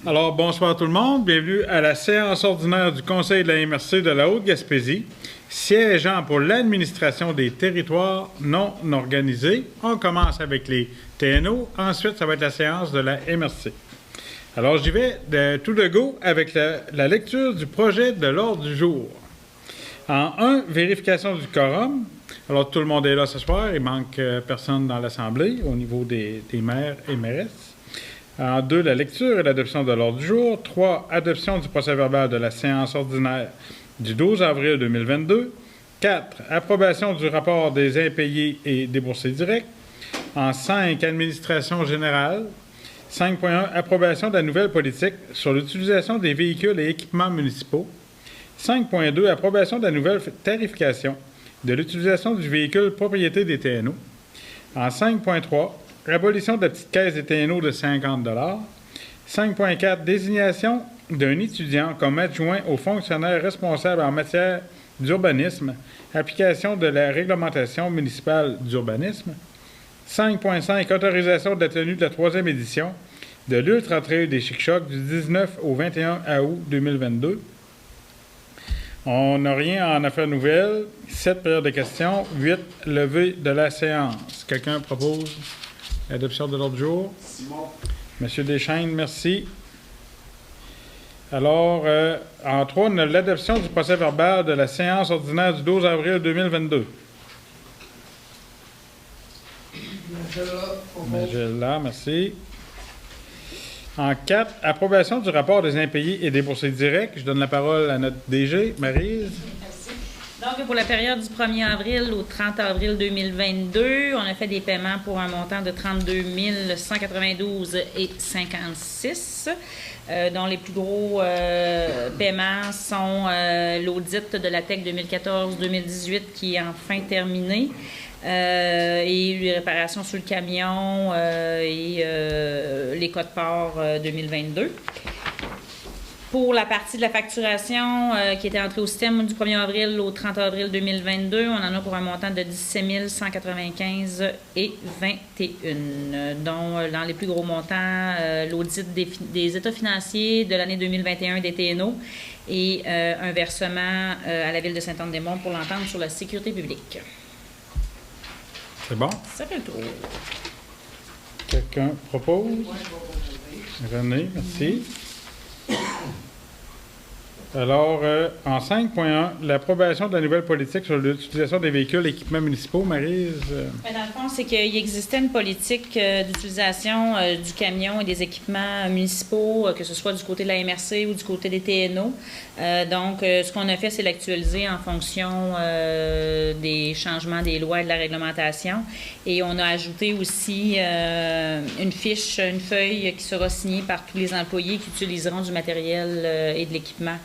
Alors, bonsoir tout le monde. Bienvenue à la séance ordinaire du Conseil de la MRC de la Haute-Gaspésie, siégeant pour l'administration des territoires non organisés. On commence avec les TNO. Ensuite, ça va être la séance de la MRC. Alors, j'y vais tout de go avec la lecture du projet de l'ordre du jour. En 1, vérification du quorum. Alors, tout le monde est là ce soir. Il manque personne dans l'Assemblée au niveau des maires et mairesses. En 2, la lecture et l'adoption de l'ordre du jour. 3, adoption du procès-verbal de la séance ordinaire du 12 avril 2022. 4, approbation du rapport des impayés et déboursés directs. En 5, administration générale. 5.1, approbation de la nouvelle politique sur l'utilisation des véhicules et équipements municipaux. 5.2, approbation de la nouvelle tarification de l'utilisation du véhicule propriété des TNO. En 5.3, abolition de la petite caisse des TNO de 50 $. 5.4, désignation d'un étudiant comme adjoint aux fonctionnaires responsables en matière d'urbanisme, application de la réglementation municipale d'urbanisme. 5.5, autorisation de la tenue de la 3e édition de l'Ultra Trail des Chic-Chocs du 19 au 21 août 2022. On n'a rien en affaires nouvelles. 7, période de questions. 8, levée de la séance. Quelqu'un propose l'adoption de l'ordre du jour? Simon. Monsieur Deschaines, merci. Alors, en 3, on a l'adoption du procès-verbal de la séance ordinaire du 12 avril 2022. Magella, merci. En 4, approbation du rapport des impayés et déboursés directs. Je donne la parole à notre DG, Maryse. Merci. Donc, pour la période du 1er avril au 30 avril 2022, on a fait des paiements pour un montant de 32 192,56 dont les plus gros paiements sont l'audit de la TEC 2014-2018 qui est enfin terminé. Et les réparations sur le camion et les codes-parts 2022. Pour la partie de la facturation qui était entrée au système du 1er avril au 30 avril 2022, on en a pour un montant de 17 195,21, dont dans les plus gros montants, l'audit des états financiers de l'année 2021 des TNO et un versement à la Ville de Sainte-Anne-des-Monts pour l'entente sur la sécurité publique. C'est bon? Ça fait le tour. Quelqu'un propose? René, merci. Alors, en 5.1, l'approbation de la nouvelle politique sur l'utilisation des véhicules et équipements municipaux. Maryse? Dans le fond, c'est qu'il existait une politique d'utilisation du camion et des équipements municipaux, que ce soit du côté de la MRC ou du côté des TNO. Donc, ce qu'on a fait, c'est l'actualiser en fonction des changements des lois et de la réglementation. Et on a ajouté aussi une fiche, une feuille qui sera signée par tous les employés qui utiliseront du matériel et de l'équipement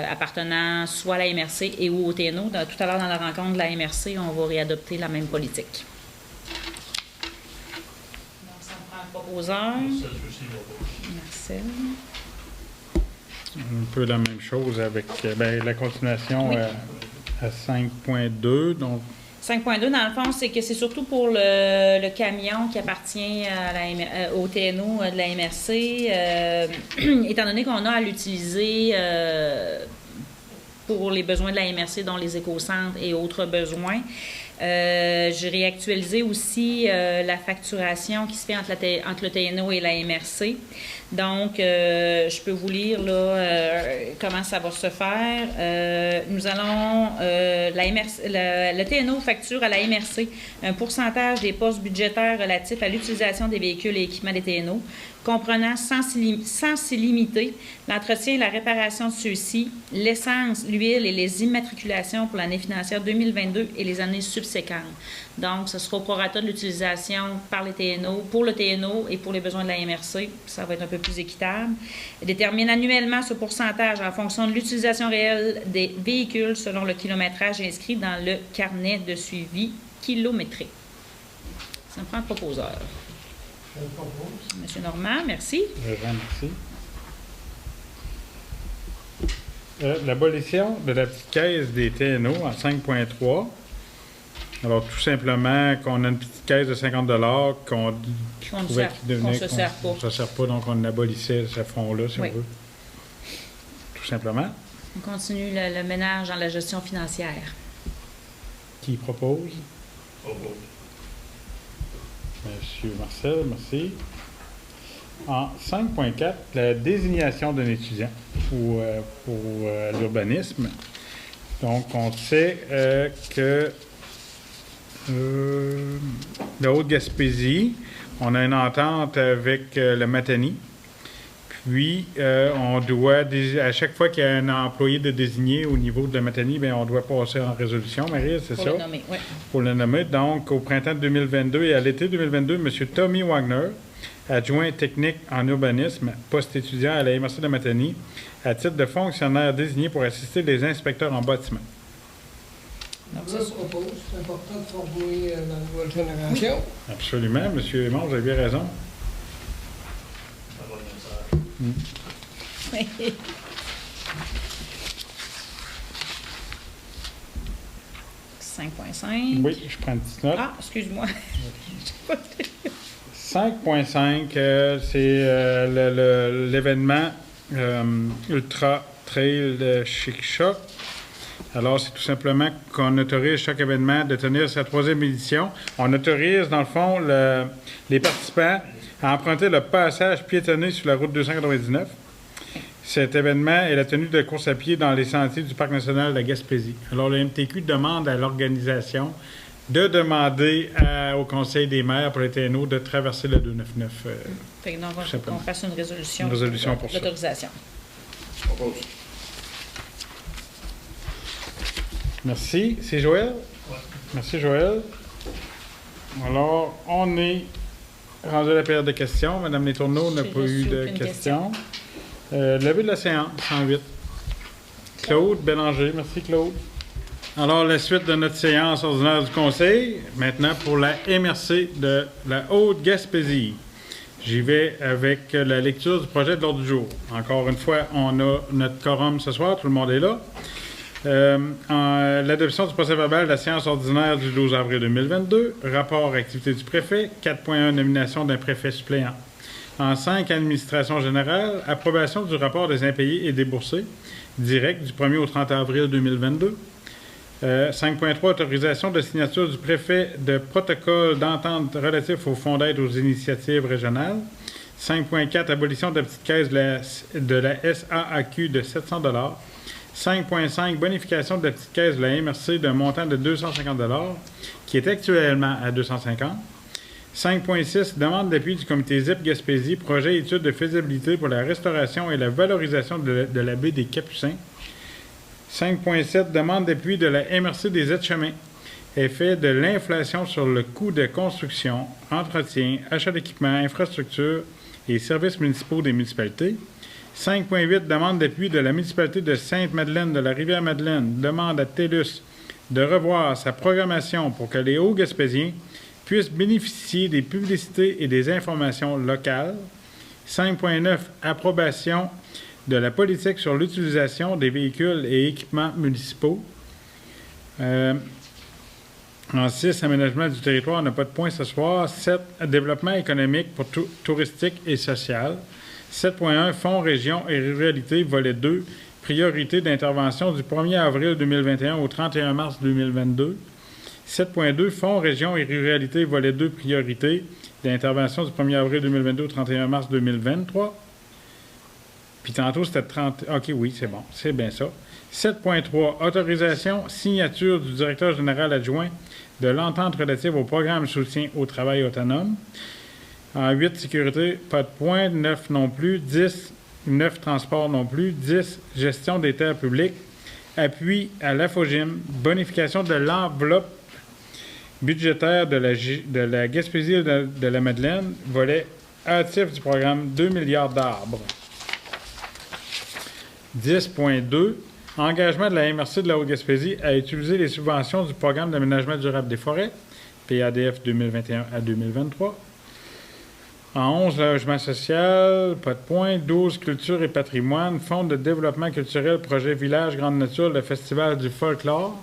appartenant soit à la MRC et ou au TNO. Tout à l'heure, dans la rencontre de la MRC, on va réadopter la même politique. Donc, ça me prend un proposeur. Marcel. Un peu la même chose avec la continuation Oui. à 5.2. Donc, 5.2, dans le fond, c'est que c'est surtout pour le camion qui appartient à au TNO de la MRC, étant donné qu'on a à l'utiliser pour les besoins de la MRC, dont les écocentres et autres besoins. J'ai réactualisé aussi la facturation qui se fait entre le TNO et la MRC. Donc, je peux vous lire là, comment ça va se faire. Nous allons, le TNO facture à la MRC un pourcentage des postes budgétaires relatifs à l'utilisation des véhicules et équipements des TNO, comprenant sans s'y limiter l'entretien et la réparation de ceux-ci, l'essence, l'huile et les immatriculations pour l'année financière 2022 et les années subséquentes. Donc, ce sera au prorata de l'utilisation par les TNO, pour le TNO et pour les besoins de la MRC. Ça va être un peu plus équitable. Il détermine annuellement ce pourcentage en fonction de l'utilisation réelle des véhicules selon le kilométrage inscrit dans le carnet de suivi kilométrique. Ça me prend un proposeur. Monsieur Normand, merci. merci. L'abolition de la petite caisse des TNO en 5.3. Alors, tout simplement, qu'on a une petite caisse de 50 qu'on ne se sert pas. On ne se sert pas, donc on abolissait ce fonds-là, si on veut. Tout simplement. On continue le ménage dans la gestion financière. Qui propose? Monsieur Marcel, merci. En 5.4, la désignation d'un étudiant pour l'urbanisme. Donc, on sait que de Haute-Gaspésie, on a une entente avec le Matani. Puis, on doit, à chaque fois qu'il y a un employé de désigné au niveau de la Matani, bien, on doit passer en résolution, Marie, c'est ça? Pour le nommer, oui. Pour le nommer. Donc, au printemps 2022 et à l'été 2022, M. Tommy Wagner, adjoint technique en urbanisme, poste étudiant à la MRC de Matani, à titre de fonctionnaire désigné pour assister les inspecteurs en bâtiment. Donc, je propose, c'est important de former la nouvelle génération. Oui. Absolument. M. Aymon, vous avez bien raison. Oui. 5.5. Oui, je prends une petite note. Ah, excuse-moi. 5.5, c'est l'événement Ultra Trail de Chic-Choc. Alors, c'est tout simplement qu'on autorise chaque événement de tenir sa 3e édition. On autorise, dans le fond, les participants à emprunter le passage piétonné sur la route 299. Cet événement est la tenue de course à pied dans les sentiers du Parc national de la Gaspésie. Alors, le MTQ demande à l'organisation de demander au Conseil des maires pour les TNO de traverser le 299. Fait que donc, on fasse une résolution pour ça. L'autorisation. Merci. C'est Joël? Oui. Merci, Joël. Alors, on est rendu à la période de questions. Madame Letourneau n'a pas eu de questions. Levée de la séance, 108. Claude Bélanger. Merci, Claude. Alors, la suite de notre séance ordinaire du Conseil, maintenant pour la MRC de la Haute-Gaspésie. J'y vais avec la lecture du projet de l'ordre du jour. Encore une fois, on a notre quorum ce soir, tout le monde est là. L'adoption du procès-verbal de la séance ordinaire du 12 avril 2022, rapport activité du préfet, 4.1 nomination d'un préfet suppléant. En 5, administration générale, approbation du rapport des impayés et déboursés, direct du 1er au 30 avril 2022. 5.3, autorisation de signature du préfet de protocole d'entente relatif au fonds d'aide aux initiatives régionales. 5.4, abolition de la petite caisse de la SAAQ de 700 $. 5.5, bonification de la petite caisse de la MRC d'un montant de 250 $, qui est actuellement à 250 $. 5.6, demande d'appui du comité ZIP Gaspésie, projet étude de faisabilité pour la restauration et la valorisation de la baie des Capucins. 5.7, demande d'appui de la MRC des aides-chemins. Effet de l'inflation sur le coût de construction, entretien, achat d'équipements, infrastructures et services municipaux des municipalités. 5.8, demande d'appui de la municipalité de Sainte-Madeleine de la Rivière-Madeleine, demande à TELUS de revoir sa programmation pour que les Hauts-Gaspésiens puissent bénéficier des publicités et des informations locales. 5.9, approbation de la politique sur l'utilisation des véhicules et équipements municipaux. En 6, aménagement du territoire, on n'a pas de point ce soir. 7, développement économique pour touristique et social. 7.1, Fonds région et ruralité, volet 2, priorité d'intervention du 1er avril 2021 au 31 mars 2022. 7.2, Fonds région et ruralité, volet 2, priorité d'intervention du 1er avril 2022 au 31 mars 2023. Puis tantôt, c'était 30... OK, oui, c'est bon. C'est bien ça. 7.3, autorisation, signature du directeur général adjoint de l'entente relative au programme soutien au travail autonome. En 8, sécurité, pas de point. 9 non plus. 10, 9, transport non plus. 10, gestion des terres publiques. Appui à l'AFOGIM. Bonification de l'enveloppe budgétaire de la Gaspésie et de la Madeleine. Volet actif du programme 2 milliards d'arbres. 10.2, engagement de la MRC de la Haute-Gaspésie à utiliser les subventions du programme d'aménagement durable des forêts, PADF 2021 à 2023. En 11, logement social, pas de point. 12, culture et patrimoine, fonds de développement culturel, projet village grande nature, le festival du folklore.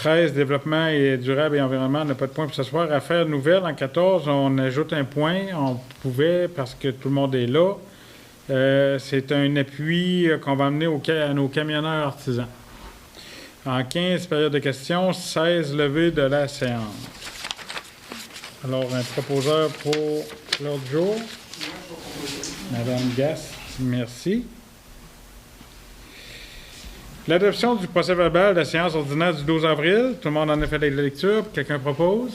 13, développement et durable et environnement, on n'a pas de point pour ce soir. Affaires nouvelles, en 14, on ajoute un point. On pouvait, parce que tout le monde est là. C'est un appui qu'on va amener à nos camionneurs artisans. En 15, période de questions, 16, levée de la séance. Alors, un proposeur pour l'ordre du jour. Madame Gass, merci. L'adoption du procès-verbal de la séance ordinaire du 12 avril. Tout le monde en a fait la lecture. Quelqu'un propose?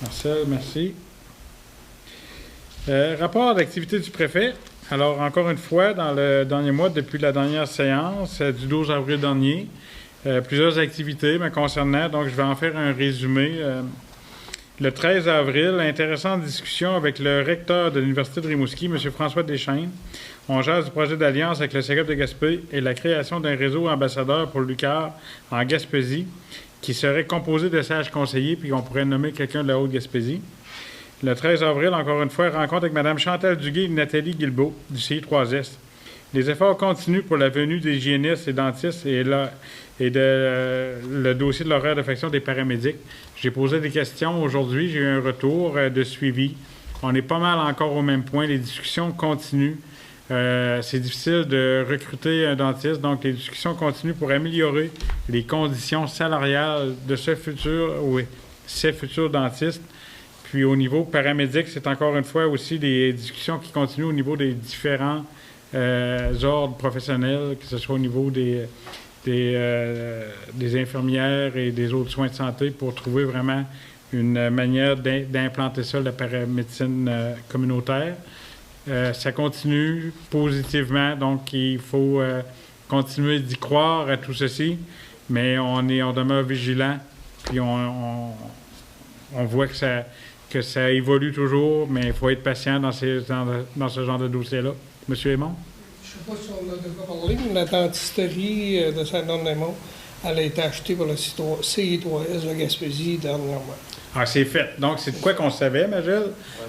Marcel, merci. Rapport d'activité du préfet. Alors, encore une fois, dans le dernier mois, depuis la dernière séance du 12 avril dernier, plusieurs activités me concernant, donc je vais en faire un résumé. Le 13 avril, intéressante discussion avec le recteur de l'Université de Rimouski, M. François Deschênes. On jase du projet d'alliance avec le Cégep de Gaspé et la création d'un réseau ambassadeur pour l'UQAR en Gaspésie, qui serait composé de sages conseillers, puis on pourrait nommer quelqu'un de la Haute-Gaspésie. Le 13 avril, encore une fois, rencontre avec Mme Chantal Duguay et Nathalie Guilbeault du CI3S. Les efforts continuent pour la venue des hygiénistes et dentistes et le dossier de l'horaire d'affection des paramédics. J'ai posé des questions aujourd'hui, j'ai eu un retour de suivi. On est pas mal encore au même point, les discussions continuent. C'est difficile de recruter un dentiste, donc les discussions continuent pour améliorer les conditions salariales de ces futurs dentistes. Puis au niveau paramédic, c'est encore une fois aussi des discussions qui continuent au niveau des différents ordres professionnels, que ce soit au niveau des infirmières et des autres soins de santé, pour trouver vraiment une manière d'implanter ça, la paramédecine communautaire. Ça continue positivement, donc il faut continuer d'y croire à tout ceci, mais on demeure vigilant, puis on voit que ça évolue toujours, mais il faut être patient dans ce genre de dossier-là. Monsieur Aymon? Je ne sais pas si on a déjà parlé, mais la dentisterie de Saint-Anne-des-Monts, elle a été achetée par le CI3S de Gaspésie dernièrement. Ah, c'est fait. Donc, c'est de quoi qu'on savait, Magel,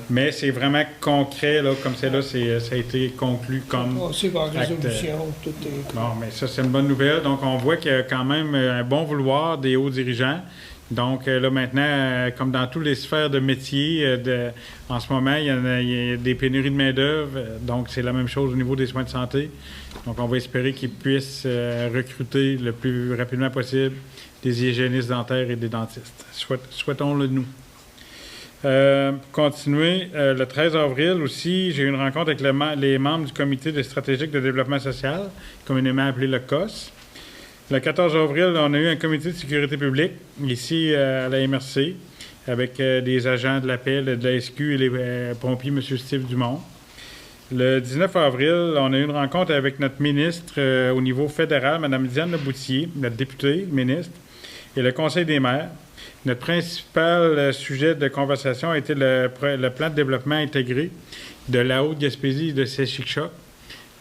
mais c'est vraiment concret, là, comme c'est là, ça a été conclu comme C'est par acte. résolution, tout est... Bon, mais ça, c'est une bonne nouvelle. Donc, on voit qu'il y a quand même un bon vouloir des hauts dirigeants. Donc, là, maintenant, comme dans toutes les sphères de métier, en ce moment, il y a des pénuries de main-d'œuvre. Donc, c'est la même chose au niveau des soins de santé. Donc, on va espérer qu'ils puissent recruter le plus rapidement possible des hygiénistes dentaires et des dentistes. Souhaitons-le nous. Pour continuer, le 13 avril aussi, j'ai eu une rencontre avec les membres du comité stratégique de développement social, communément appelé le COS. Le 14 avril, on a eu un comité de sécurité publique ici à la MRC avec des agents de l'appel, de la SQ et les pompiers, M. Steve Dumont. Le 19 avril, on a eu une rencontre avec notre ministre au niveau fédéral, Mme Diane Boutier, notre députée, ministre, et le Conseil des maires. Notre principal sujet de conversation a été le plan de développement intégré de la Haute-Gaspésie et de Sechic-Choc.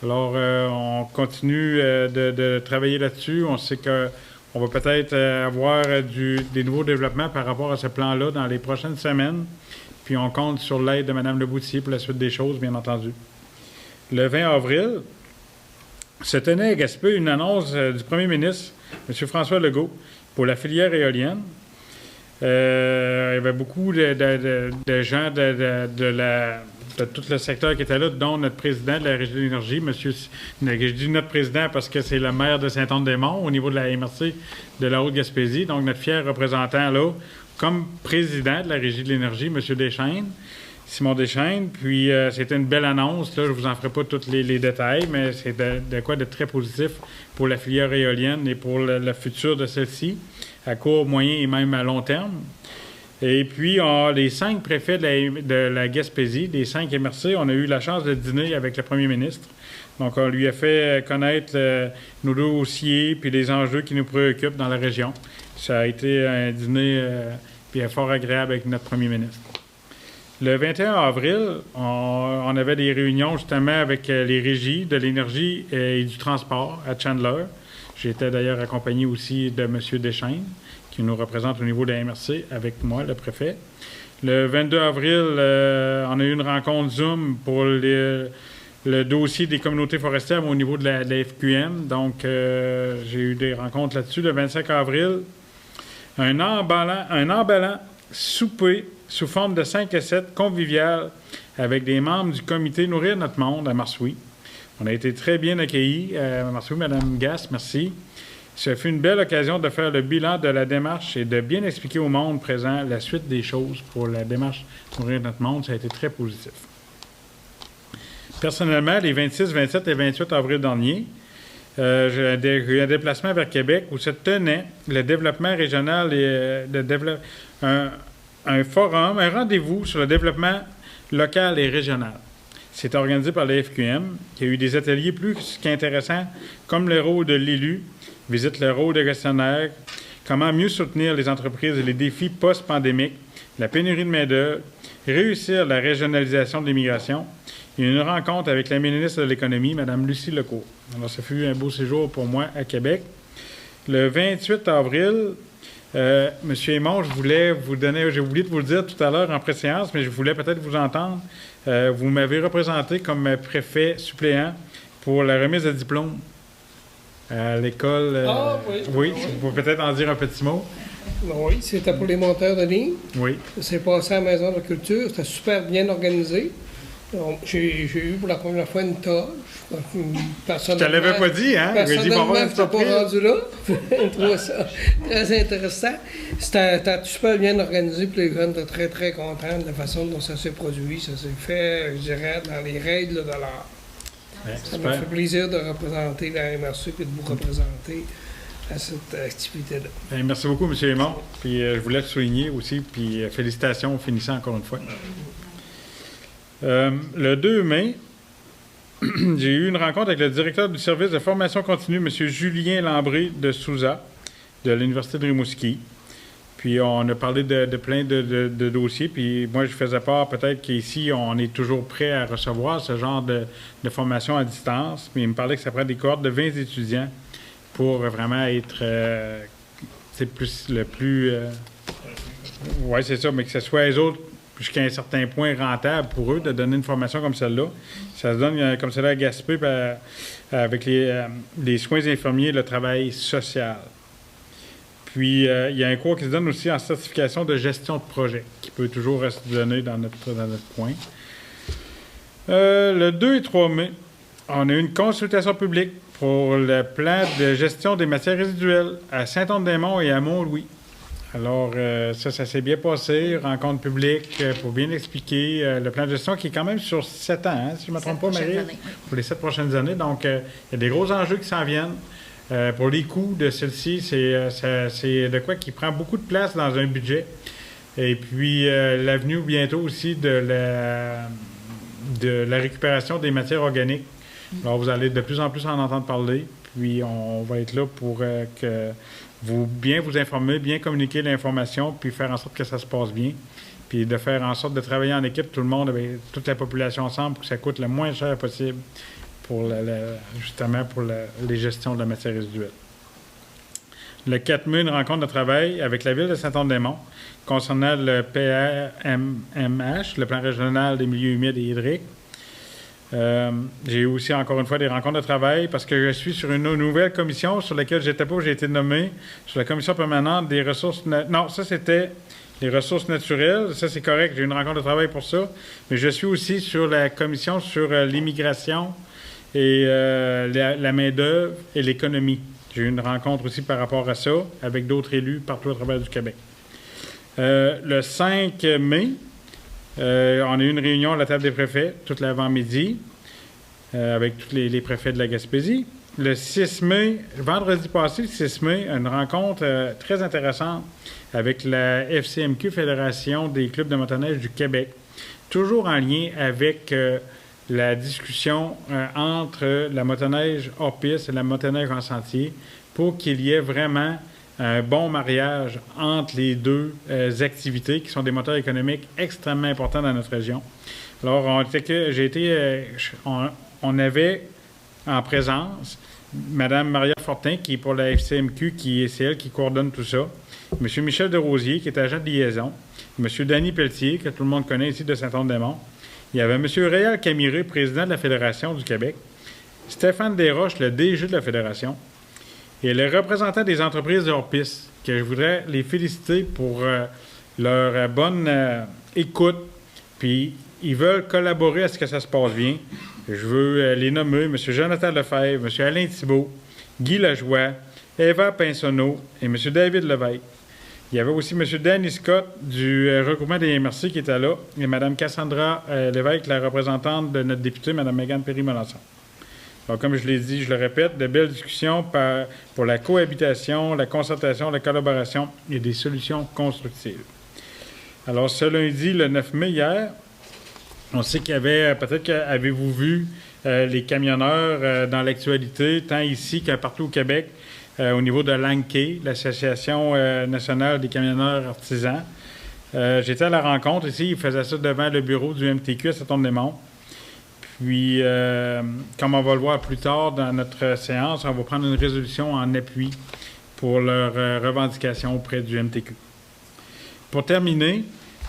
Alors, on continue de travailler là-dessus. On sait qu'on va peut-être avoir des nouveaux développements par rapport à ce plan-là dans les prochaines semaines. Puis, on compte sur l'aide de Mme Leboutier pour la suite des choses, bien entendu. Le 20 avril, se tenait à Gaspé une annonce du premier ministre, M. François Legault, pour la filière éolienne. Il y avait beaucoup de gens de tout le secteur qui étaient là, dont notre président de la Régie de l'Énergie, je dis notre président parce que c'est le maire de Saint-Anne-des-Monts au niveau de la MRC de la Haute-Gaspésie, donc notre fier représentant là, comme président de la Régie de l'Énergie, M. Deschênes, Simon Deschênes. Puis c'était une belle annonce, là, je ne vous en ferai pas tous les détails, mais c'est de quoi de très positif pour la filière éolienne et pour le futur de celle-ci, à court, moyen et même à long terme. Et puis, les 5 préfets de la Gaspésie, des 5 MRC, on a eu la chance de dîner avec le premier ministre. Donc, on lui a fait connaître nos dossiers puis les enjeux qui nous préoccupent dans la région. Ça a été un dîner fort agréable avec notre premier ministre. Le 21 avril, on avait des réunions justement avec les régies de l'énergie et du transport à Chandler. J'étais d'ailleurs accompagné aussi de M. Deschênes, qui nous représente au niveau de la MRC, avec moi, le préfet. Le 22 avril, on a eu une rencontre Zoom pour le dossier des communautés forestières au niveau de la FQM. Donc, j'ai eu des rencontres là-dessus. Le 25 avril, un emballant souper sous forme de 5 assiettes conviviales avec des membres du comité Nourrir notre monde à Marsoui. On a été très bien accueillis à Marsoui, Mme Gass, merci. Ce fut une belle occasion de faire le bilan de la démarche et de bien expliquer au monde présent la suite des choses pour la démarche Nourrir notre monde. Ça a été très positif. Personnellement, les 26, 27 et 28 avril dernier, j'ai eu un déplacement vers Québec où se tenait le développement régional et un forum, un rendez-vous sur le développement local et régional. C'est organisé par la FQM. Il y a eu des ateliers plus qu'intéressants, comme le rôle de l'élu, visite le rôle de gestionnaire, comment mieux soutenir les entreprises et les défis post-pandémiques, la pénurie de main-d'œuvre, réussir la régionalisation de l'immigration. Il y a eu une rencontre avec la ministre de l'Économie, Mme Lucie Lecourt. Alors, ça fut un beau séjour pour moi à Québec. Le 28 avril, M. Aymon, je voulais vous donner, j'ai oublié de vous le dire tout à l'heure en préséance, mais je voulais peut-être vous entendre. Vous m'avez représenté comme préfet suppléant pour la remise de diplôme à l'école. Oui, vous pouvez peut-être en dire un petit mot. Oui, c'était pour les monteurs de ligne. Oui. C'est passé à la Maison de la Culture. C'était super bien organisé. J'ai eu pour la première fois une toge. Je te l'avais pas dit, hein? Personnellement, je n'étais pas rendu là. Je trouvais ça très intéressant. C'était super bien organisé, puis les jeunes étaient très, très contents de la façon dont ça s'est produit. Ça s'est fait, je dirais, dans les règles de l'art. Ouais, ça m'a fait plaisir de représenter la MRC et de vous représenter à cette activité-là. Bien, merci beaucoup, M. Aymon. Puis je voulais le souligner aussi, puis félicitations au finissant encore une fois. Le 2 mai, j'ai eu une rencontre avec le directeur du service de formation continue, M. Julien Lambré de Souza, de l'Université de Rimouski. Puis on a parlé de plein de dossiers. Puis moi, je faisais part peut-être qu'ici, on est toujours prêt à recevoir ce genre de formation à distance. Mais il me parlait que ça prend des cohortes de 20 étudiants pour vraiment être oui, c'est ça, mais que ce soit les autres jusqu'à un certain point rentable pour eux de donner une formation comme celle-là. Ça se donne comme celle-là à Gaspé avec les soins infirmiers et le travail social. Puis, il y a un cours qui se donne aussi en certification de gestion de projet, qui peut toujours rester donné dans notre coin. Le 2 et 3 mai, on a eu une consultation publique pour le plan de gestion des matières résiduelles à Saint-Anne-des-Monts et à Mont-Louis. Alors, ça s'est bien passé, rencontre publique pour bien expliquer le plan de gestion qui est quand même sur 7 ans, hein, si je ne me trompe pas, Marie, pour les 7 prochaines années. Donc, il y a des gros enjeux qui s'en viennent. Pour les coûts de celle-ci, c'est de quoi qui prend beaucoup de place dans un budget. Et puis, l'avenue bientôt aussi de la récupération des matières organiques. Alors, vous allez de plus en plus en entendre parler. Puis, on va être là pour que vous informer, bien communiquer l'information, puis faire en sorte que ça se passe bien. Puis, de faire en sorte de travailler en équipe, tout le monde, avec toute la population ensemble, pour que ça coûte le moins cher possible pour justement pour les gestions de la matière résiduelle. Le 4 mai, une rencontre de travail avec la Ville de Saint-Anne-des-Monts concernant le PRMH, le plan régional des milieux humides et hydriques. J'ai eu aussi, encore une fois, des rencontres de travail parce que je suis sur une nouvelle commission sur laquelle j'étais pas, j'ai été nommé sur la commission permanente des ressources... Non, ça, c'était les ressources naturelles. Ça, c'est correct. J'ai eu une rencontre de travail pour ça. Mais je suis aussi sur la commission sur l'immigration et la main-d'œuvre et l'économie. J'ai eu une rencontre aussi par rapport à ça avec d'autres élus partout à travers du Québec. Le 5 mai, on a eu une réunion à la table des préfets toute l'avant-midi avec tous les préfets de la Gaspésie. Le 6 mai, vendredi passé, le 6 mai, une rencontre très intéressante avec la FCMQ, Fédération des clubs de motoneige du Québec, toujours en lien avec la discussion entre la motoneige hors piste et la motoneige en sentier pour qu'il y ait vraiment un bon mariage entre les deux activités qui sont des moteurs économiques extrêmement importants dans notre région. Alors, on avait en présence Mme Maria Fortin, qui est pour la FCMQ, c'est elle qui coordonne tout ça, M. Michel Desrosiers, qui est agent de liaison, M. Danny Pelletier, que tout le monde connaît ici de Saint-Anne-des-Monts. Il y avait M. Réal Camiré, président de la Fédération du Québec, Stéphane Desroches, le DG de la Fédération, et le représentant des entreprises de hors-piste, que je voudrais les féliciter pour leur bonne écoute. Puis, ils veulent collaborer à ce que ça se passe bien. Je veux les nommer M. Jonathan Lefebvre, M. Alain Thibault, Guy Lajoie, Eva Pinsonneau et M. David Lévesque. Il y avait aussi M. Danny Scott du regroupement des MRC qui était là et Mme Cassandra Lévesque, la représentante de notre députée, Mme Mégane Perry-Melançon. Alors, comme je l'ai dit, je le répète, de belles discussions pour la cohabitation, la concertation, la collaboration et des solutions constructives. Alors, ce lundi, le 9 mai, hier, on sait qu'il y avait, peut-être qu'avez-vous vu les camionneurs dans l'actualité, tant ici que partout au Québec, au niveau de l'ANCAE, l'Association nationale des camionneurs artisans. J'étais à la rencontre ici, ils faisaient ça devant le bureau du MTQ à Saint-Anne-des-Monts. Puis, comme on va le voir plus tard dans notre séance, on va prendre une résolution en appui pour leurs revendications auprès du MTQ. Pour terminer,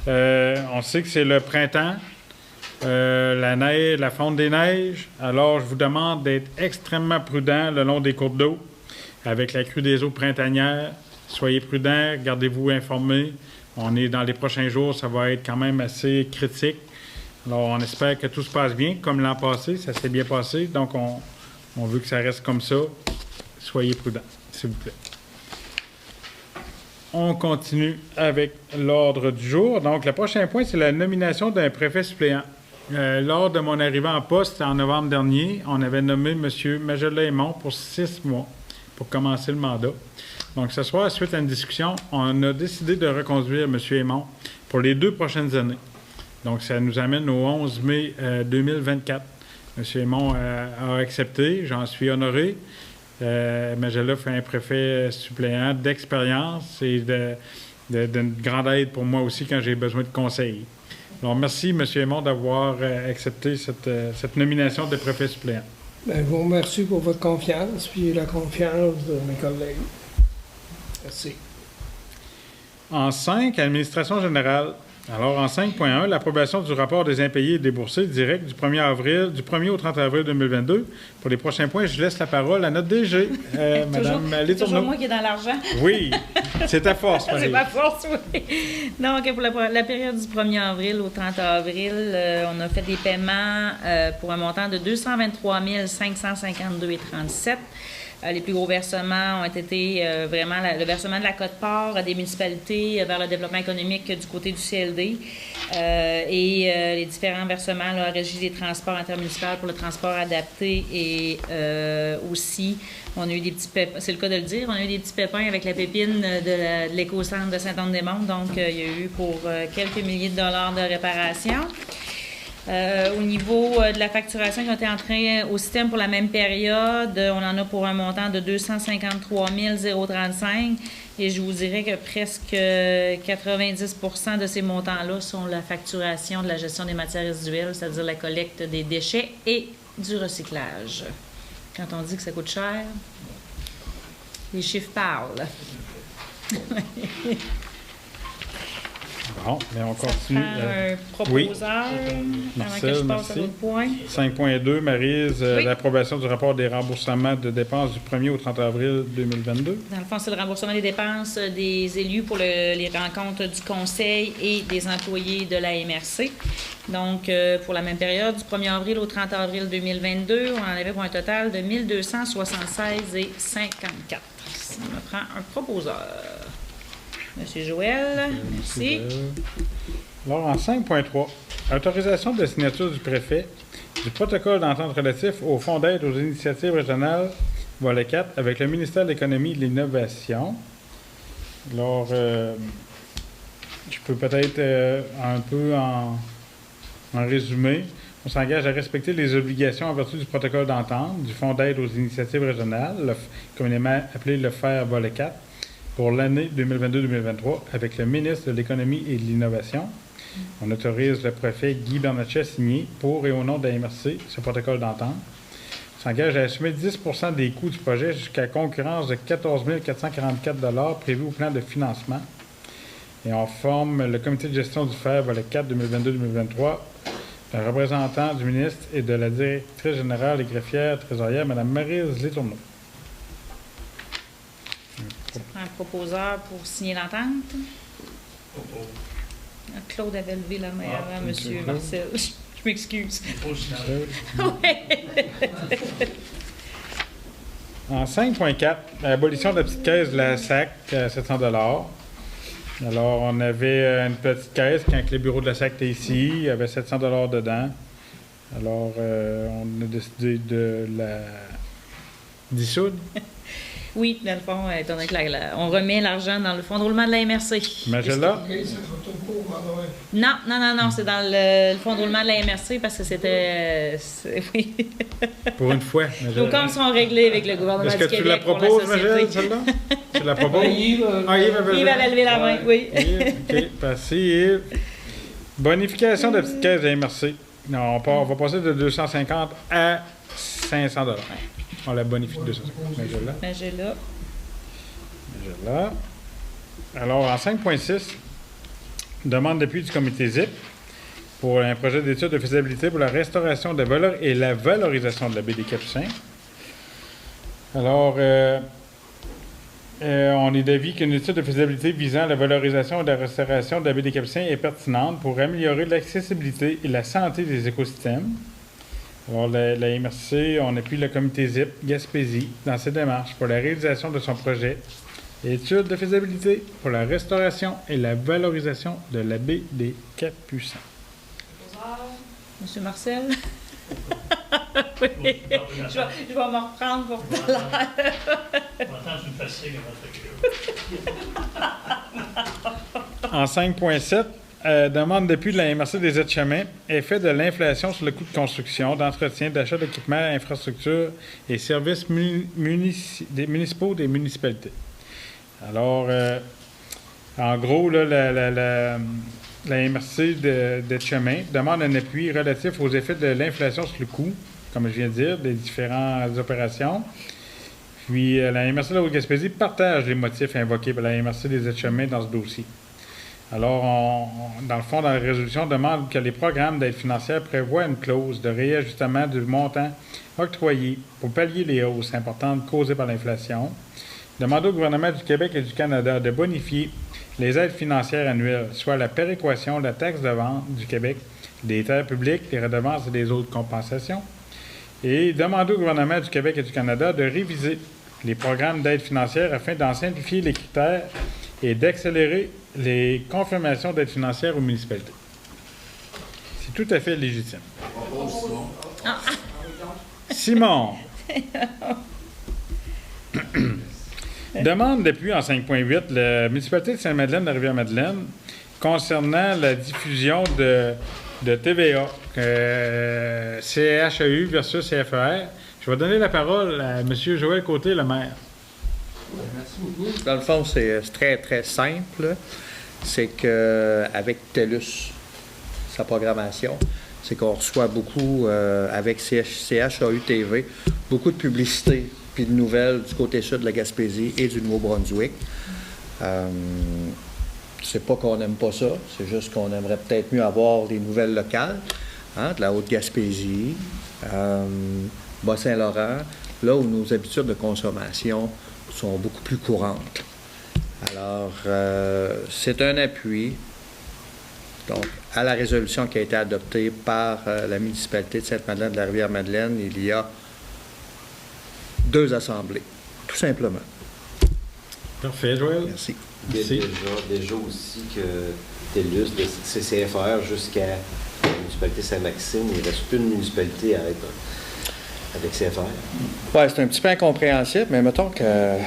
on sait que c'est le printemps, la neige, la fonte des neiges. Alors, je vous demande d'être extrêmement prudent le long des cours d'eau avec la crue des eaux printanières. Soyez prudents, gardez-vous informés. On est dans les prochains jours, ça va être quand même assez critique. Alors, on espère que tout se passe bien. Comme l'an passé, ça s'est bien passé. Donc, on veut que ça reste comme ça. Soyez prudents, s'il vous plaît. On continue avec l'ordre du jour. Donc, le prochain point, c'est la nomination d'un préfet suppléant. Lors de mon arrivée en poste en novembre dernier, on avait nommé M. Magellan-Aymon pour 6 mois pour commencer le mandat. Donc, ce soir, suite à une discussion, on a décidé de reconduire M. Aymon pour les 2 prochaines années. Donc, ça nous amène au 11 mai 2024. M. Aymon a accepté, j'en suis honoré. Magellan fait un préfet suppléant d'expérience et d'une grande aide pour moi aussi quand j'ai besoin de conseils. Alors, merci, M. Aymon, d'avoir accepté cette nomination de préfet suppléant. Bien, je vous remercie pour votre confiance puis la confiance de mes collègues. Merci. En 5, administration générale. Alors, en 5.1, l'approbation du rapport des impayés et déboursés direct du 1er au 30 avril 2022. Pour les prochains points, je laisse la parole à notre DG, Mme Létourneau. Toujours moi qui est dans l'argent. Oui, c'est ta force, Marie. C'est ma force, oui. Donc, pour la période du 1er avril au 30 avril, on a fait des paiements pour un montant de 223 552,37 $. Les plus gros versements ont été vraiment le versement de la quote-part des municipalités vers le développement économique du côté du CLD et les différents versements à la Régie des transports intermunicipaux pour le transport adapté et aussi, on a eu des petits pépins, c'est le cas de le dire, on a eu des petits pépins avec la pépine de l'éco-centre de Saint-Anne-des-Monts, donc il y a eu pour quelques milliers de dollars de réparation. Au niveau de la facturation qui a été entrée au système pour la même période, on en a pour un montant de 253 035 et je vous dirais que presque 90 % de ces montants-là sont la facturation de la gestion des matières résiduelles, c'est-à-dire la collecte des déchets et du recyclage. Quand on dit que ça coûte cher, les chiffres parlent. Bon, mais on continue. Proposeur, avant que je passe à l'autre point. 5.2, Maryse, l'approbation du rapport des remboursements de dépenses du 1er au 30 avril 2022. Dans le fond, c'est le remboursement des dépenses des élus pour les rencontres du conseil et des employés de la MRC. Donc, pour la même période, du 1er avril au 30 avril 2022, on en avait pour un total de 1 276,54 $. Ça me prend un proposeur. Monsieur Joël, merci. Alors, en 5.3, autorisation de signature du préfet du protocole d'entente relatif au Fonds d'aide aux initiatives régionales, volet 4, avec le ministère de l'Économie et de l'Innovation. Alors, je peux peut-être un peu en résumé. On s'engage à respecter les obligations en vertu du protocole d'entente du Fonds d'aide aux initiatives régionales, communément appelé le FER volet 4, pour l'année 2022-2023 avec le ministre de l'Économie et de l'Innovation. On autorise le préfet Guy Bernatchez à signer pour et au nom de la MRC ce protocole d'entente. On s'engage à assumer 10 % des coûts du projet jusqu'à concurrence de 14 444 $ prévus au plan de financement. Et on forme le comité de gestion du FER volet 4 2022-2023, un représentant du ministre et de la directrice générale et greffière trésorière, Mme Maryse Létourneau. Ça prend un proposeur pour signer l'entente. Claude avait levé la main avant, M. Marcel. Je m'excuse. En 5.4, l'abolition de la petite caisse de la SAC à 700 $. Alors, on avait une petite caisse quand les bureaux de la SAC étaient ici. Il y avait 700 $ dedans. Alors, on a décidé de la dissoudre. Oui, dans le fond, étant donné que on remet l'argent dans le fonds de roulement de la MRC. Magella? Non, c'est dans le fonds de roulement de la MRC parce que c'était... oui. Pour une fois. Nos comptes sont réglés avec le gouvernement du Québec. Est-ce que tu la proposes, Magella, celle-là? Tu la proposes? Yves Yves avait levé la main, oui. Yves, OK, passé, Yves. Bonification de la petite caisse de la MRC. Non, on va passer de 250 à 500 $. On la bonifie de 250. Magella. Alors, en 5.6, demande d'appui du comité ZIP pour un projet d'étude de faisabilité pour la restauration de valeur et la valorisation de la baie des Capucins. Alors, on est d'avis qu'une étude de faisabilité visant la valorisation et la restauration de la baie des Capucins est pertinente pour améliorer l'accessibilité et la santé des écosystèmes. Alors, la MRC, on appuie le comité ZIP Gaspésie dans ses démarches pour la réalisation de son projet étude de faisabilité pour la restauration et la valorisation de la baie des Capucins. Monsieur Marcel? Oui. Je vais me reprendre pour tout à l'heure. En 5.7, demande d'appui de la MRC des aides-chemins, effet de l'inflation sur le coût de construction, d'entretien, d'achat d'équipements, infrastructures et services municipaux des municipalités. Alors, en gros, là, la MRC d'aides-chemins demande un appui relatif aux effets de l'inflation sur le coût, comme je viens de dire, des différentes opérations. Puis, la MRC de la Haute-Gaspésie partage les motifs invoqués par la MRC des aides-chemins dans ce dossier. Alors, dans le fond, dans la résolution, on demande que les programmes d'aide financière prévoient une clause de réajustement du montant octroyé pour pallier les hausses importantes causées par l'inflation. Demande au gouvernement du Québec et du Canada de bonifier les aides financières annuelles, soit la péréquation, la taxe de vente du Québec, des terres publiques, des redevances et des autres compensations. Et demander au gouvernement du Québec et du Canada de réviser les programmes d'aide financière afin d'en simplifier les critères et d'accélérer les confirmations d'aide financière aux municipalités. C'est tout à fait légitime. Simon. Demande d'appui en 5.8, la municipalité de Sainte-Madeleine de la Rivière-Madeleine concernant la diffusion de TVA, CHAU versus CFER. Je vais donner la parole à M. Joël Côté, le maire. Merci beaucoup. Dans le fond, c'est très, très simple. C'est qu'avec TELUS, sa programmation, c'est qu'on reçoit beaucoup, avec CHAU TV, beaucoup de publicité puis de nouvelles du côté sud de la Gaspésie et du Nouveau-Brunswick. C'est pas qu'on n'aime pas ça, c'est juste qu'on aimerait peut-être mieux avoir des nouvelles locales, de la Haute-Gaspésie, Bas-Saint-Laurent, là où nos habitudes de consommation sont beaucoup plus courantes. Alors, c'est un appui donc, à la résolution qui a été adoptée par la municipalité de Sainte-Madeleine de la Rivière-Madeleine il y a 2 assemblées, tout simplement. Parfait, Joël. Merci. Déjà aussi que TELUS, de CCFR jusqu'à la municipalité Saint-Maxime, il ne reste plus de municipalité à être avec CFR. Oui, c'est un petit peu incompréhensible, mais mettons que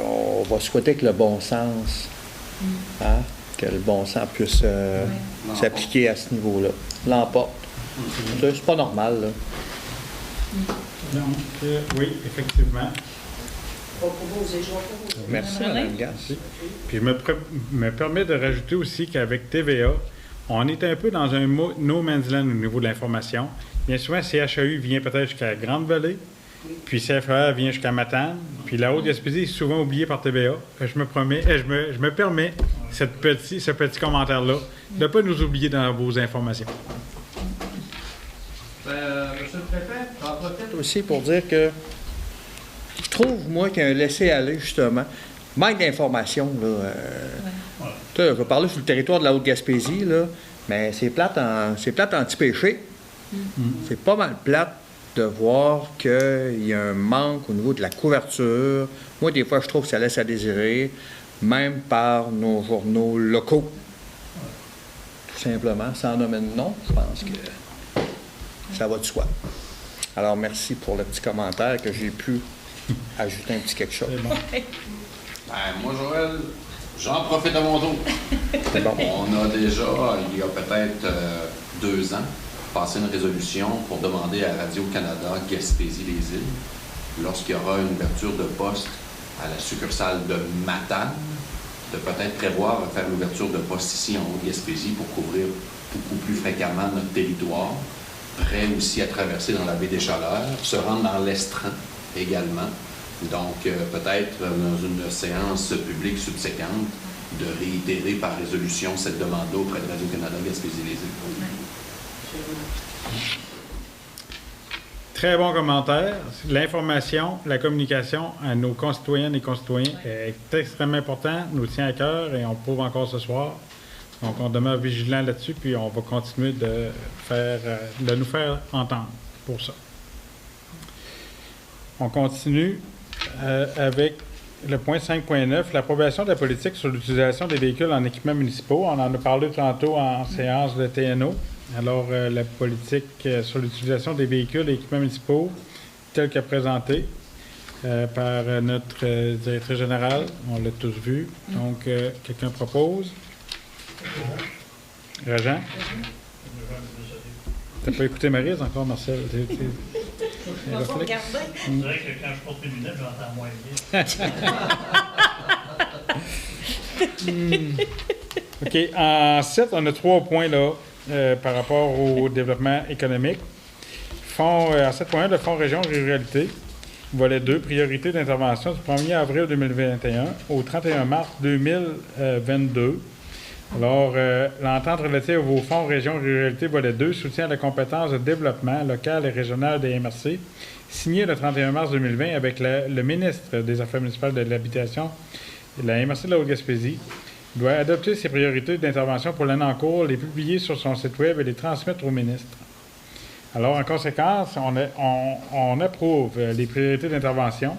on va souhaiter que le bon sens, que le bon sens puisse s'appliquer à ce niveau-là. L'emporte. C'est pas normal, là. Donc, oui, effectivement. Merci, Mme Gass. Puis je me permets de rajouter aussi qu'avec TVA, on est un peu dans un no man's land au niveau de l'information. Bien souvent, CHAU vient peut-être jusqu'à Grande-Vallée, puis CFR vient jusqu'à Matane, puis la Haute-Gaspésie est souvent oubliée par TVA. Je me permets ce petit commentaire-là de ne pas nous oublier dans vos informations. Monsieur le préfet, j'en profite aussi pour dire que Je trouve, moi, qu'il y a un laisser-aller, justement. Manque d'informations, là. Tu sais, je vais parler sur le territoire de la Haute-Gaspésie, là, mais c'est plate anti-péché. C'est pas mal plate de voir qu'il y a un manque au niveau de la couverture. Moi, des fois, je trouve que ça laisse à désirer, même par nos journaux locaux. Tout simplement, sans nommer de nom, je pense que ça va de soi. Alors, merci pour le petit commentaire que j'ai pu ajouter un petit quelque chose. Moi, Joël, j'en profite à mon tour. C'est bon. On a déjà, il y a peut-être 2 ans, passé une résolution pour demander à Radio-Canada Gaspésie-les-Îles, lorsqu'il y aura une ouverture de poste à la succursale de Matane, de peut-être prévoir de faire l'ouverture de poste ici en Haute-Gaspésie pour couvrir beaucoup plus fréquemment notre territoire, prêt aussi à traverser dans la baie des Chaleurs, se rendre dans l'Estran également. Donc, peut-être dans une séance publique subséquente, de réitérer par résolution cette demande-là auprès de Radio-Canada Gaspésie-les-Îles. Très bon commentaire. L'information, la communication à nos concitoyennes et concitoyens est extrêmement important, nous tient à cœur et on prouve encore ce soir. Donc, on demeure vigilant là-dessus, puis on va continuer de nous faire entendre pour ça. On continue avec le point 5.9, l'approbation de la politique sur l'utilisation des véhicules en équipements municipaux. On en a parlé tantôt en séance de TNO. Alors, la politique sur l'utilisation des véhicules et équipements municipaux, telle que présentée par notre directrice générale, on l'a tous vu. Donc, quelqu'un propose? Régent? T'as pas écouté Maryse encore, Marcel? On va regarder. C'est vrai que quand je porte mes lunettes, j'entends moins bien. OK. En 7, on a 3 points là par rapport au développement économique. En 7.1, le Fonds Région Ruralité. Volet 2, priorité d'intervention du 1er avril 2021 au 31 mars 2022. Alors, l'entente relative au Fonds Région Ruralité Volet 2 soutient la compétence de développement local et régional des MRC, signé le 31 mars 2020 avec le ministre des Affaires municipales de l'Habitation et la MRC de la Haute-Gaspésie, doit adopter ses priorités d'intervention pour l'année en cours, les publier sur son site Web et les transmettre au ministre. Alors, en conséquence, on approuve les priorités d'intervention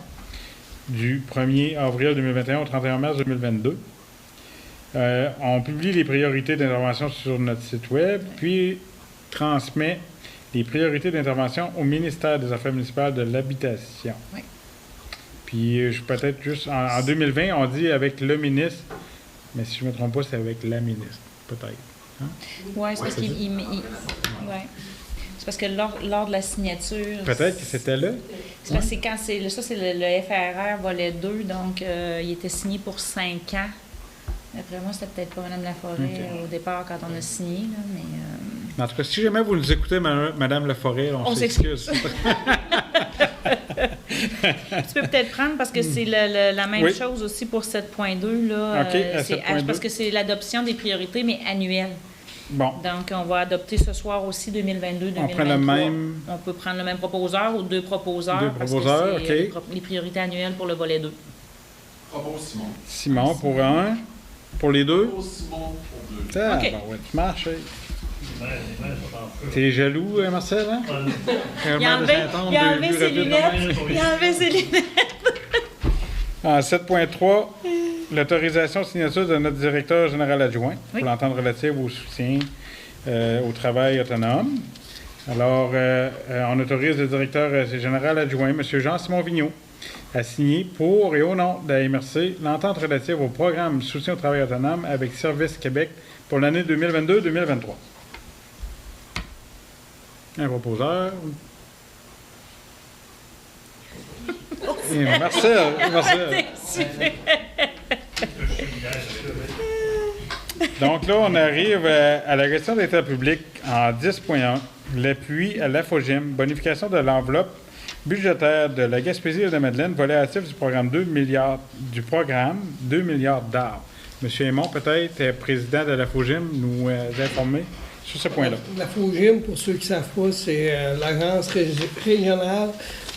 du 1er avril 2021 au 31 mars 2022. On publie les priorités d'intervention sur notre site Web, puis transmet les priorités d'intervention au ministère des Affaires municipales de l'Habitation. Oui. Puis, peut-être juste, en 2020, on dit avec le ministre, mais si je ne me trompe pas, c'est avec la ministre, peut-être. Hein? Oui, c'est parce qu'il... Ouais. C'est parce que lors de la signature... Peut-être que c'était là. C'est parce que quand c'est le FRR volet 2, donc il était signé pour 5 ans. D'après moi, c'était peut-être pas Mme Laforêt au départ quand on a signé, là, mais... En tout cas, si jamais vous nous écoutez, Mme Laforêt, on s'excuse. Tu peux peut-être prendre parce que c'est la même chose aussi pour 7.2. Là, parce que c'est l'adoption des priorités, mais annuelles. Bon. Donc, on va adopter ce soir aussi 2022-2023. On prend le même... On peut prendre le même proposeur ou 2 proposeurs. 2 proposeurs, parce que c'est les priorités annuelles pour le volet 2. Propose Simon. Simon pour un. Pour les 2? Propose Simon pour 2. Ah, OK. ben ouais, tu marches. Hey. Les mains sont en feu. T'es jaloux, Marcel, hein? Il a enlevé ses lunettes. Il a enlevé ses lunettes. En 7.3, l'autorisation signature de notre directeur général adjoint pour l'entente relative au soutien au travail autonome. Alors, on autorise le directeur général adjoint, M. Jean-Simon Vigneault, à signer pour et au nom de la MRC l'entente relative au programme soutien au travail autonome avec Service Québec pour l'année 2022-2023. Un proposeur. Et Marcel. Donc là, on arrive à la question d'État public en 10.1, l'appui à l'AFOGIM, bonification de l'enveloppe budgétaire de la Gaspésie et de Madeleine, volet actif du programme 2 milliards d'arbres. M. Aymon, peut-être, président de l'AFOGIM, nous informer sur ce point-là. La FOGIM, pour ceux qui ne savent pas, c'est l'Agence régionale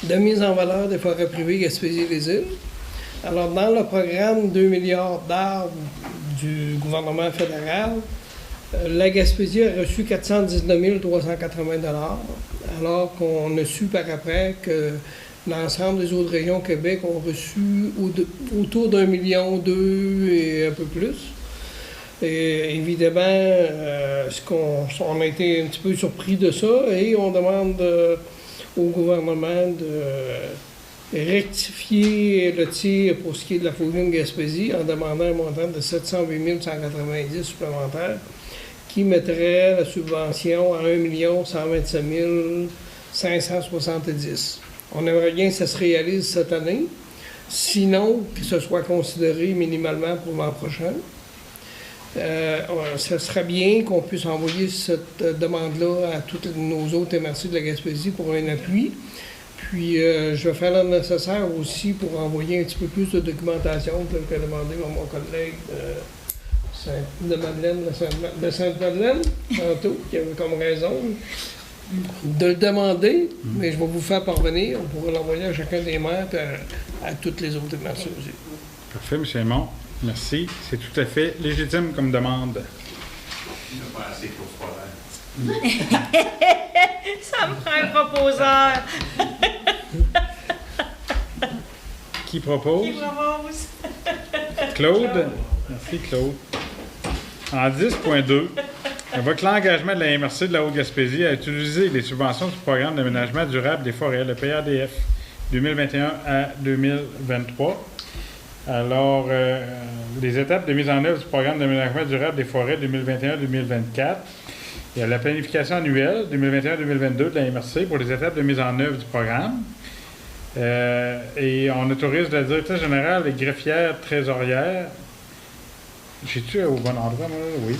de mise en valeur des forêts privées Gaspésie-les-Îles. Alors, dans le programme 2 milliards d'arbres du gouvernement fédéral, la Gaspésie a reçu 419 380 $, alors qu'on a su par après que l'ensemble des autres régions au Québec ont reçu autour d'1,2 million et un peu plus. Et évidemment, on a été un petit peu surpris de ça et on demande au gouvernement de rectifier le tir pour ce qui est de la FOGIM Gaspésie en demandant un montant de 708 190 supplémentaires qui mettrait la subvention à 1 127 570. On aimerait bien que ça se réalise cette année, sinon que ce soit considéré minimalement pour l'an prochain. Ce serait bien qu'on puisse envoyer cette demande-là à toutes nos autres MRC de la Gaspésie pour un appui. Puis, je vais faire le nécessaire aussi pour envoyer un petit peu plus de documentation, tel que demandé par mon collègue de Sainte-Madeleine, tantôt, qui avait comme raison de le demander, mais je vais vous faire parvenir. On pourra l'envoyer à chacun des maires et à toutes les autres MRC aussi. Parfait, M. Raymond. Merci. C'est tout à fait légitime comme demande. Il n'a pas assez pour ce problème. Ça me prend un proposeur. Qui propose? Qui propose? Claude. Merci, Claude. En 10.2, évoque l'engagement de la MRC de la Haute-Gaspésie à utiliser les subventions du programme d'aménagement durable des forêts, le PADF, 2021 à 2023. Alors, les étapes de mise en œuvre du programme d'aménagement durable des forêts 2021-2024. Il y a la planification annuelle 2021-2022 de la MRC pour les étapes de mise en œuvre du programme. Et on autorise la directrice générale et greffière trésorière. J'ai-tu au bon endroit, moi? Oui.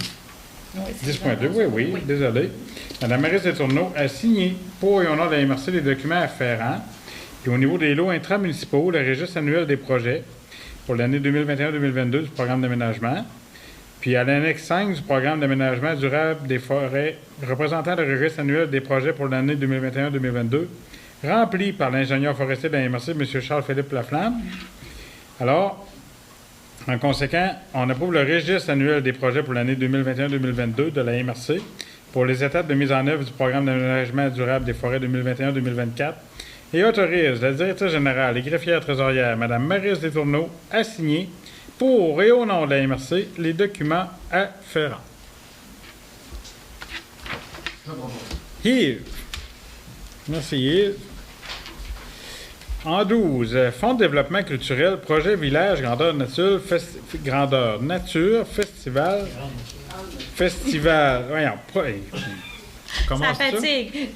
10.2, oui, désolé. Madame Maryse Letourneau a signé pour et au nom de la MRC les documents afférents. Et au niveau des lots intramunicipaux, le registre annuel des projets pour l'année 2021-2022 du programme d'aménagement. Puis à l'annexe 5 du programme d'aménagement durable des forêts, représentant le registre annuel des projets pour l'année 2021-2022, rempli par l'ingénieur forestier de la MRC, M. Charles-Philippe Laflamme. Alors, en conséquent, on approuve le registre annuel des projets pour l'année 2021-2022 de la MRC pour les étapes de mise en œuvre du programme d'aménagement durable des forêts 2021-2024 et autorise la directrice générale et greffière trésorière, Mme Maryse Letourneau, à signer pour et au nom de la MRC les documents afférents. Yves. Merci, Yves. En 12, Fonds de développement culturel, projet village, grandeur nature, festival. Voyons, Ça fatigue,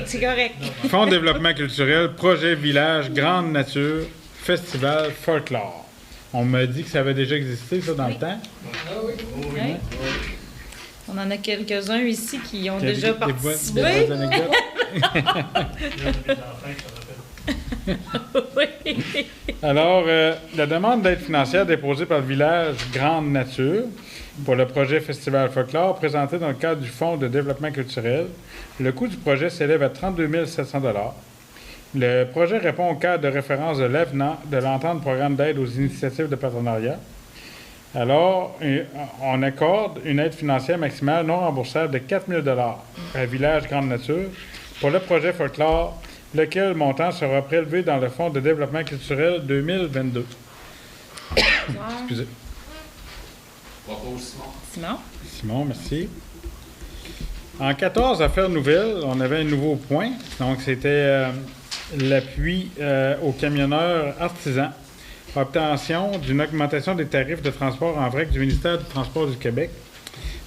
c'est correct. Fonds de développement culturel, projet village, grande nature, festival, folklore. On m'a dit que ça avait déjà existé, ça, dans le temps. Oui. On en a quelques-uns ici qui ont déjà participé. Des bonnes anecdotes. Oui. Alors, la demande d'aide financière déposée par le village Grande Nature pour le projet Festival Folklore présenté dans le cadre du Fonds de développement culturel. Le coût du projet s'élève à 32 700 $. Le projet répond au cadre de référence de l'AVENANT de l'entente programme d'aide aux initiatives de partenariat. Alors, on accorde une aide financière maximale non remboursable de 4 000 $ à Village Grande Nature pour le projet Folklore, lequel montant sera prélevé dans le Fonds de développement culturel 2022. Excusez. Propose Simon. Simon, merci. En 14, affaires nouvelles, on avait un nouveau point. Donc, c'était l'appui aux camionneurs artisans. Obtention d'une augmentation des tarifs de transport en vrac du ministère du Transport du Québec.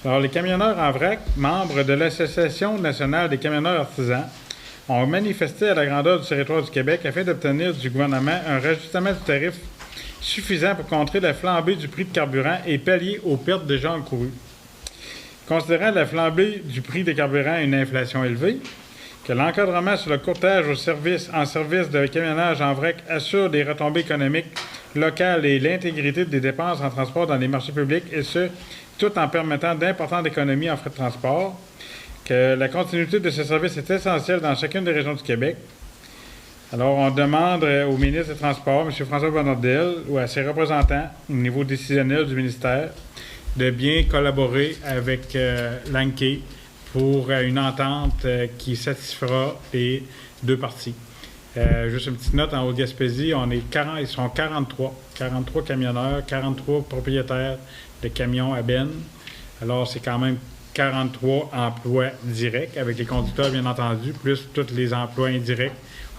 Alors, les camionneurs en vrac, membres de l'Association nationale des camionneurs artisans, ont manifesté à la grandeur du territoire du Québec afin d'obtenir du gouvernement un rajustement du tarif suffisant pour contrer la flambée du prix de carburant et pallier aux pertes déjà encourues. Considérant la flambée du prix des carburants et une inflation élevée, que l'encadrement sur le courtage en service de camionnage en vrac assure des retombées économiques locales et l'intégrité des dépenses en transport dans les marchés publics, et ce, tout en permettant d'importantes économies en frais de transport, que la continuité de ce service est essentielle dans chacune des régions du Québec. Alors, on demande au ministre des Transports, M. François Bonnardel, ou à ses représentants au niveau décisionnel du ministère, de bien collaborer avec l'ANQUE pour une entente qui satisfera les deux parties. Juste une petite note, en Haute-Gaspésie, ils sont 43 camionneurs, 43 propriétaires de camions à benne. Alors, c'est quand même 43 emplois directs, avec les conducteurs, bien entendu, plus tous les emplois indirects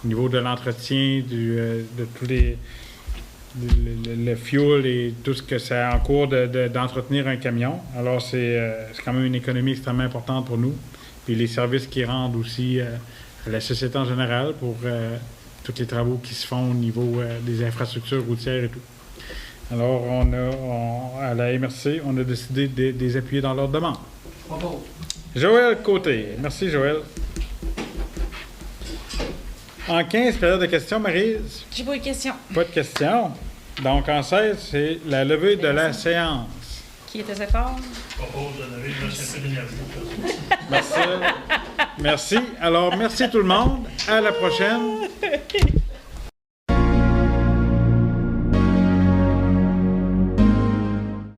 au niveau de l'entretien, de tous les... le fuel et tout ce que c'est en cours d'entretenir un camion. Alors, c'est quand même une économie extrêmement importante pour nous. Puis les services qu'ils rendent aussi à la société en général pour tous les travaux qui se font au niveau des infrastructures routières et tout. Alors, à la MRC, on a décidé de les appuyer dans leur demande. Joël Côté. Merci, Joël. En 15, période de questions, Maryse? J'ai pas eu de question. Pas de questions. Donc, en 16, c'est la levée de la séance. Qui était assez fort? Je propose de lever le chef de l'énergie. Merci. Merci. Alors, merci tout le monde. À la prochaine.